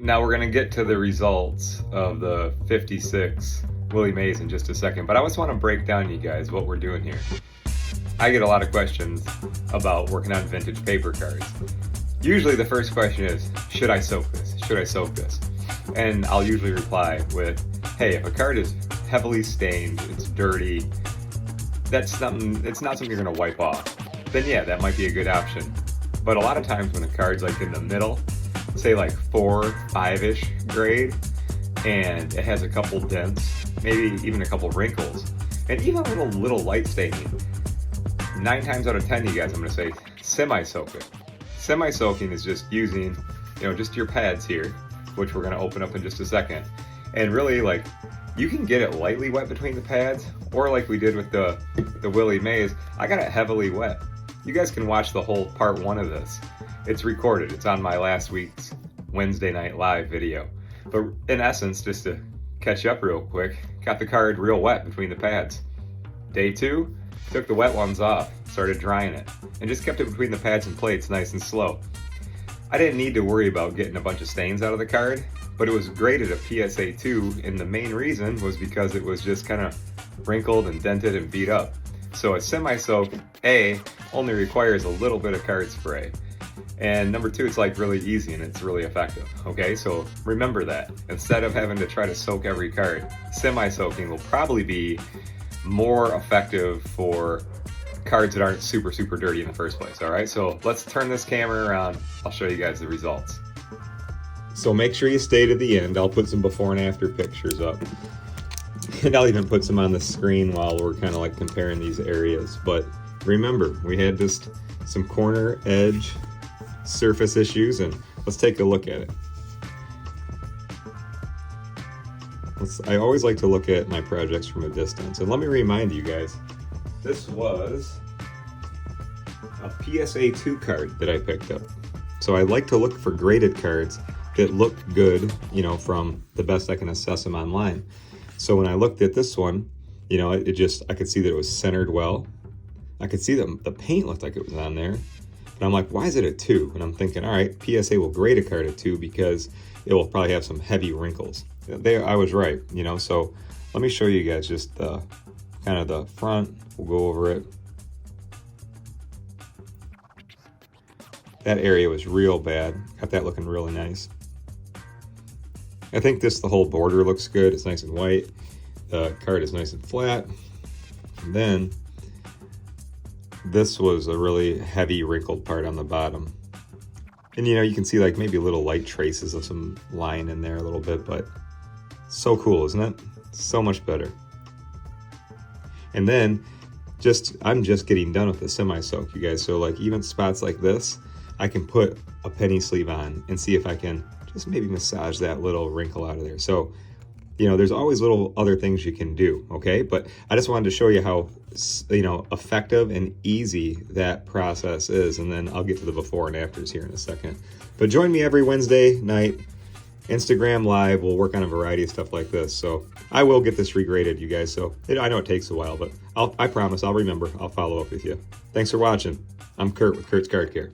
Now we're gonna get to the results of the 56 Willie Mays in just a second, but I just want to break down, you guys, what we're doing here. I get a lot of questions about working on vintage paper cards. Usually the first question is, should I soak this? Should I soak this? And I'll usually reply with, hey, if a card is heavily stained, it's dirty, it's not something you're gonna wipe off, then yeah, that might be a good option. But a lot of times when a card's like in the middle, say like 4, 5-ish grade, and it has a couple dents, maybe even a couple wrinkles, and even a little light staining, 9 times out of 10, you guys, I'm gonna say semi-soak it. Semi-soaking is just using, just your pads here, which we're gonna open up in just a second. And really, like, you can get it lightly wet between the pads, or like we did with the Willie Mays, I got it heavily wet. You guys can watch the whole part 1 of this. It's recorded, it's on my last week's Wednesday night live video. But in essence, just to catch you up real quick, got the card real wet between the pads. Day 2, took the wet ones off, started drying it, and just kept it between the pads and plates nice and slow. I didn't need to worry about getting a bunch of stains out of the card, but it was graded a PSA 2, and the main reason was because it was just kind of wrinkled and dented and beat up. So a semi-soak, A, only requires a little bit of card spray. And number 2, it's like really easy and it's really effective, okay? So remember that. Instead of having to try to soak every card, semi-soaking will probably be more effective for cards that aren't super dirty in the first place, all right? So let's turn this camera around. I'll show you guys the results. So make sure you stay to the end. I'll put some before and after pictures up. And I'll even put some on the screen while we're kind of like comparing these areas. But remember, we had just some corner edge surface issues, and let's take a look at it. I always like to look at my projects from a distance. And let me remind you guys, this was a PSA 2 card that I picked up. So I like to look for graded cards that look good, from the best I can assess them online. So when I looked at this one, I could see that it was centered well. I could see that the paint looked like it was on there. And I'm like, why is it a 2? And I'm thinking, all right, PSA will grade a card at 2 because it will probably have some heavy wrinkles. I was right, so let me show you guys just the kind of the front. We'll go over it. That area was real bad. Got that looking really nice. I think the whole border looks good. It's nice and white. The card is nice and flat. And then this was a really heavy wrinkled part on the bottom. And you can see like maybe little light traces of some line in there a little bit, but so cool, isn't it? So much better. And then I'm just getting done with the semi-soak, you guys. So like even spots like this, I can put a penny sleeve on and see if I can just maybe massage that little wrinkle out of there. So, there's always little other things you can do, okay? But I just wanted to show you how, effective and easy that process is. And then I'll get to the before and afters here in a second. But join me every Wednesday night, Instagram Live. We'll work on a variety of stuff like this. So I will get this regraded, you guys. So I know it takes a while, but I promise I'll remember. I'll follow up with you. Thanks for watching. I'm Kurt with Kurt's Card Care.